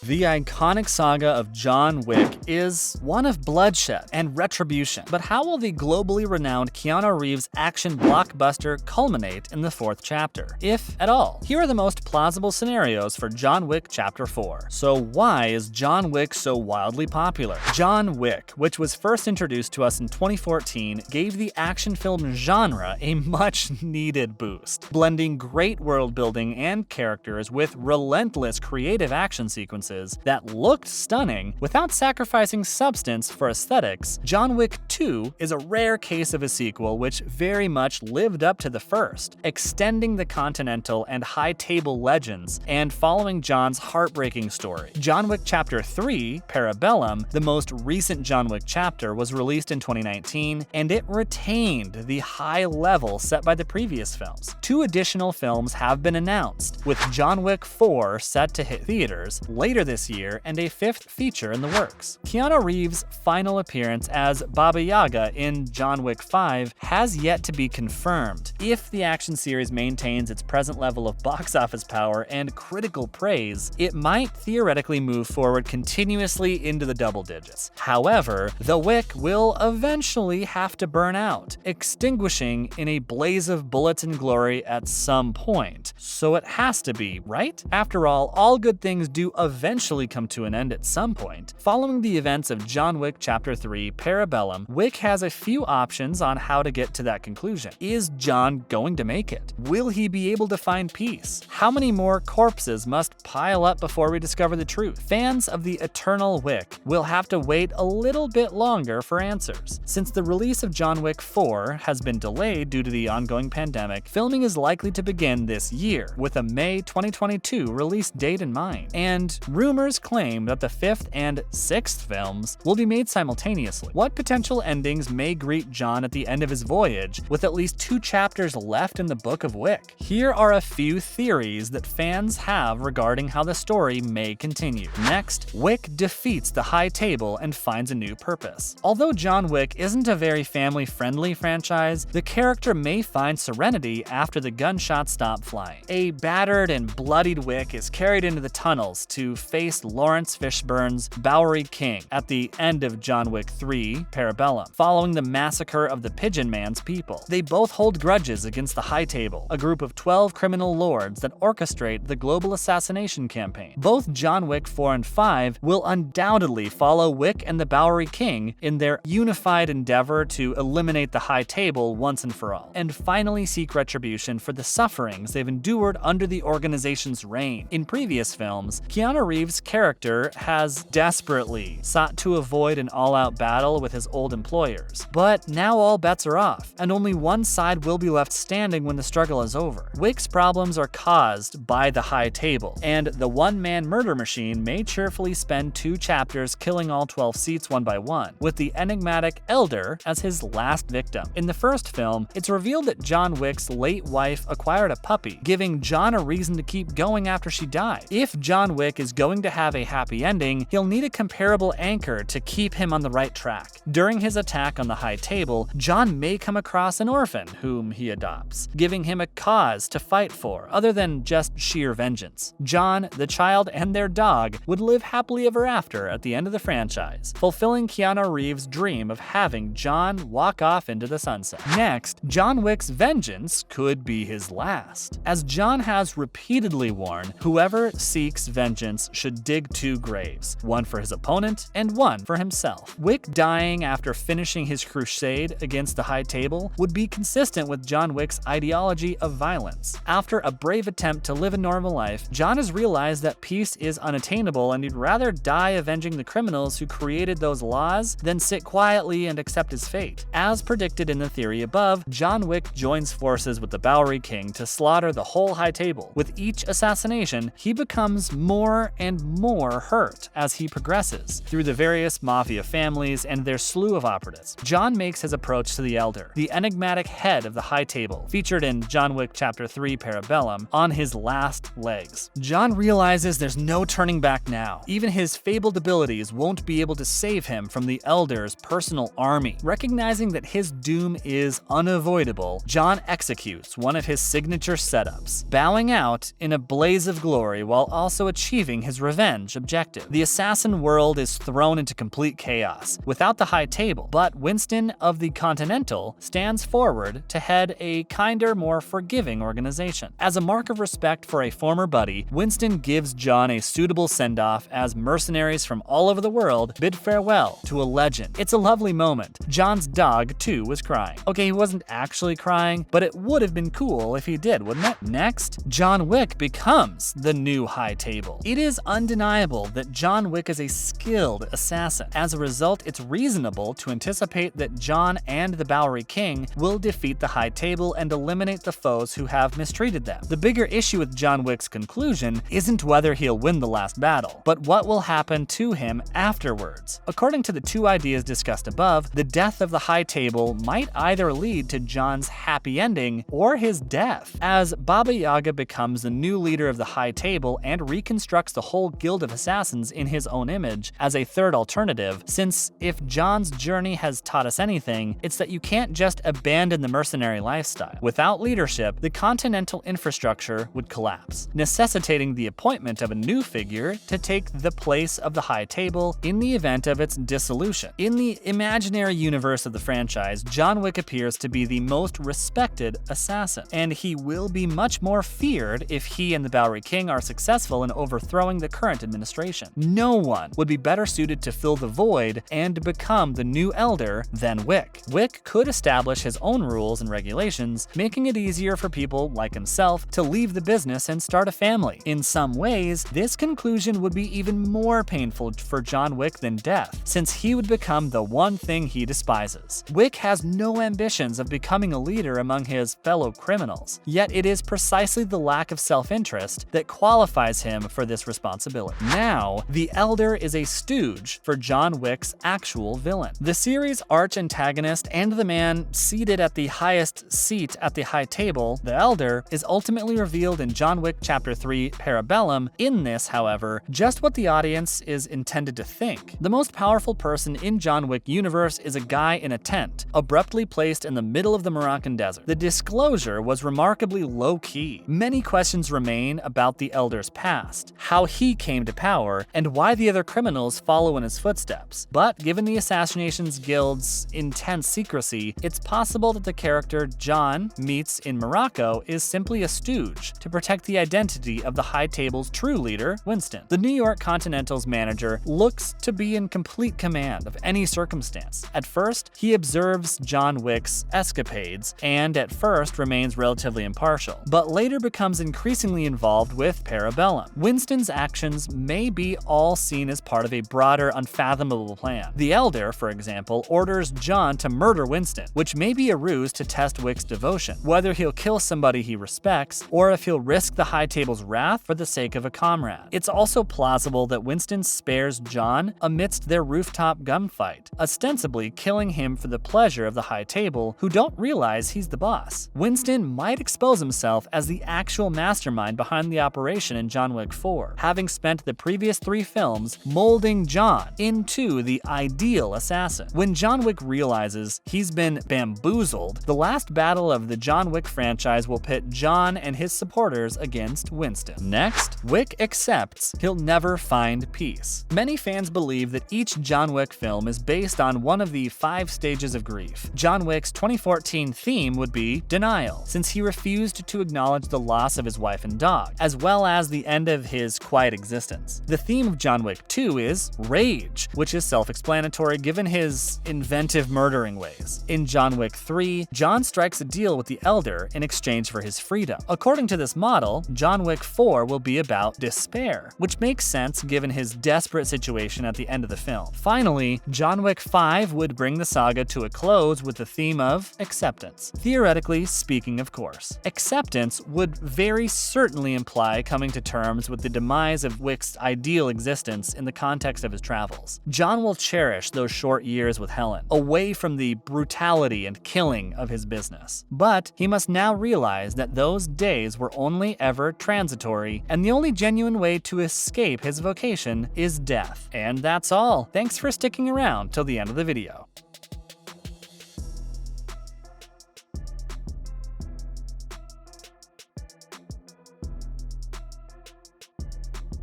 The iconic saga of John Wick is one of bloodshed and retribution, but how will the globally renowned Keanu Reeves action blockbuster culminate in the fourth chapter, if at all? Here are the most plausible scenarios for John Wick Chapter 4. So why is John Wick so wildly popular? John Wick, which was first introduced to us in 2014, gave the action film genre a much-needed boost, blending great world building and characters with relentless creative action sequences that looked stunning without sacrificing substance for aesthetics. John Wick 2 is a rare case of a sequel which very much lived up to the first, extending the Continental and High Table legends and following John's heartbreaking story. John Wick Chapter 3, Parabellum, the most recent John Wick chapter, was released in 2019, and it retained the high level set by the previous films. 2 additional films have been announced, with John Wick 4 set to hit theaters later this year and a 5th feature in the works. Keanu Reeves' final appearance as Baba Yaga in John Wick 5 has yet to be confirmed. If the action series maintains its present level of box office power and critical praise, it might theoretically move forward continuously into the double digits. However, the wick will eventually have to burn out, extinguishing in a blaze of bullets and glory at some point. So it has to be, right? After all good things do eventually come to an end at some point. Following the events of John Wick Chapter 3, Parabellum, Wick has a few options on how to get to that conclusion. Is John going to make it? Will he be able to find peace? How many more corpses must pile up before we discover the truth? Fans of the eternal Wick will have to wait a little bit longer for answers. Since the release of John Wick 4 has been delayed due to the ongoing pandemic, filming is likely to begin this year, with a May 2022 release date in mind. And rumors claim that the 5th and 6th films will be made simultaneously. What potential endings may greet John at the end of his voyage, with at least 2 chapters left in the Book of Wick? Here are a few theories that fans have regarding how the story may continue. Next, Wick defeats the High Table and finds a new purpose. Although John Wick isn't a very family-friendly franchise, the character may find serenity after the gunshots stop flying. A battered and bloodied Wick is carried into the tunnels to face Lawrence Fishburne's Bowery King at the end of John Wick 3, Parabellum, following the massacre of the Pigeon Man's people. They both hold grudges against the High Table, a group of 12 criminal lords that orchestrate the global assassination campaign. Both John Wick 4 and 5 will undoubtedly follow Wick and the Bowery King in their unified endeavor to eliminate the High Table once and for all, and finally seek retribution for the sufferings they've endured under the organization's reign. In previous films, Keanu Reeves' character has desperately sought to avoid an all-out battle with his old employers, but now all bets are off, and only one side will be left standing when the struggle is over. Wick's problems are caused by the High Table, and the one-man murder machine may cheerfully spend 2 chapters killing all 12 seats one by one, with the enigmatic Elder as his last victim. In the first film, it's revealed that John Wick's late wife acquired a puppy, giving John a reason to keep going after she died. If John Wick is going to have a happy ending, he'll need a comparable anchor to keep him on the right track. During his attack on the High Table, John may come across an orphan whom he adopts, giving him a cause to fight for other than just sheer vengeance. John, the child, and their dog would live happily ever after at the end of the franchise, fulfilling Keanu Reeves' dream of having John walk off into the sunset. Next, John Wick's vengeance could be his last. As John has repeatedly warned, whoever seeks vengeance should dig 2 graves, one for his opponent and one for himself. Wick dying after finishing his crusade against the High Table would be consistent with John Wick's ideology of violence. After a brave attempt to live a normal life, John has realized that peace is unattainable and he'd rather die avenging the criminals who created those laws than sit quietly and accept his fate. As predicted in the theory above, John Wick joins forces with the Bowery King to slaughter the whole High Table. With each assassination, he becomes more and more hurt as he progresses through the various mafia families and their slew of operatives. John makes his approach to the Elder, the enigmatic head of the High Table, featured in John Wick Chapter 3, Parabellum, on his last legs. John realizes there's no turning back now. Even his fabled abilities won't be able to save him from the Elder's personal army. Recognizing that his doom is unavoidable, John executes one of his signature setups, bowing out in a blaze of glory while also achieving his his revenge objective. The assassin world is thrown into complete chaos without the High Table, but Winston of the Continental stands forward to head a kinder, more forgiving organization. As a mark of respect for a former buddy, Winston gives John a suitable send-off as mercenaries from all over the world bid farewell to a legend. It's a lovely moment. John's dog, too, was crying. Okay, he wasn't actually crying, but it would have been cool if he did, wouldn't it? Next, John Wick becomes the new High Table. It is undeniable that John Wick is a skilled assassin. As a result, it's reasonable to anticipate that John and the Bowery King will defeat the High Table and eliminate the foes who have mistreated them. The bigger issue with John Wick's conclusion isn't whether he'll win the last battle, but what will happen to him afterwards. According to the two ideas discussed above, the death of the High Table might either lead to John's happy ending or his death, as Baba Yaga becomes the new leader of the High Table and reconstructs the whole guild of assassins in his own image as a third alternative, since if John's journey has taught us anything, it's that you can't just abandon the mercenary lifestyle. Without leadership, the continental infrastructure would collapse, necessitating the appointment of a new figure to take the place of the High Table in the event of its dissolution. In the imaginary universe of the franchise, John Wick appears to be the most respected assassin, and he will be much more feared if he and the Bowery King are successful in overthrowing the current administration. No one would be better suited to fill the void and become the new elder than Wick. Wick could establish his own rules and regulations, making it easier for people like himself to leave the business and start a family. In some ways, this conclusion would be even more painful for John Wick than death, since he would become the one thing he despises. Wick has no ambitions of becoming a leader among his fellow criminals, yet it is precisely the lack of self-interest that qualifies him for this responsibility. Now, the Elder is a stooge for John Wick's actual villain. The series' arch-antagonist and the man seated at the highest seat at the High Table, the Elder, is ultimately revealed in John Wick Chapter 3 Parabellum. In this, however, just what the audience is intended to think. The most powerful person in John Wick universe is a guy in a tent, abruptly placed in the middle of the Moroccan desert. The disclosure was remarkably low-key. Many questions remain about the Elder's past, how he came to power, and why the other criminals follow in his footsteps. But given the Assassinations Guild's intense secrecy, it's possible that the character John meets in Morocco is simply a stooge to protect the identity of the High Table's true leader, Winston. The New York Continental's manager looks to be in complete command of any circumstance. At first, he observes John Wick's escapades and at first remains relatively impartial, but later becomes increasingly involved with Parabellum. Winston's actions may be all seen as part of a broader, unfathomable plan. The Elder, for example, orders John to murder Winston, which may be a ruse to test Wick's devotion, whether he'll kill somebody he respects or if he'll risk the High Table's wrath for the sake of a comrade. It's also plausible that Winston spares John amidst their rooftop gunfight, ostensibly killing him for the pleasure of the High Table, who don't realize he's the boss. Winston might expose himself as the actual mastermind behind the operation in John Wick 4, having spent the previous 3 films molding John into the ideal assassin. When John Wick realizes he's been bamboozled, the last battle of the John Wick franchise will pit John and his supporters against Winston. Next, Wick accepts he'll never find peace. Many fans believe that each John Wick film is based on one of the 5 stages of grief. John Wick's 2014 theme would be denial, since he refused to acknowledge the loss of his wife and dog, as well as the end of his quiet existence. The theme of John Wick 2 is rage, which is self-explanatory given his inventive murdering ways. In John Wick 3, John strikes a deal with the Elder in exchange for his freedom. According to this model, John Wick 4 will be about despair, which makes sense given his desperate situation at the end of the film. Finally, John Wick 5 would bring the saga to a close with the theme of acceptance. Theoretically speaking, of course. Acceptance would very certainly imply coming to terms with the demise of Wick's ideal existence in the context of his travels. John will cherish those short years with Helen, away from the brutality and killing of his business. But he must now realize that those days were only ever transitory, and the only genuine way to escape his vocation is death. And that's all. Thanks for sticking around till the end of the video.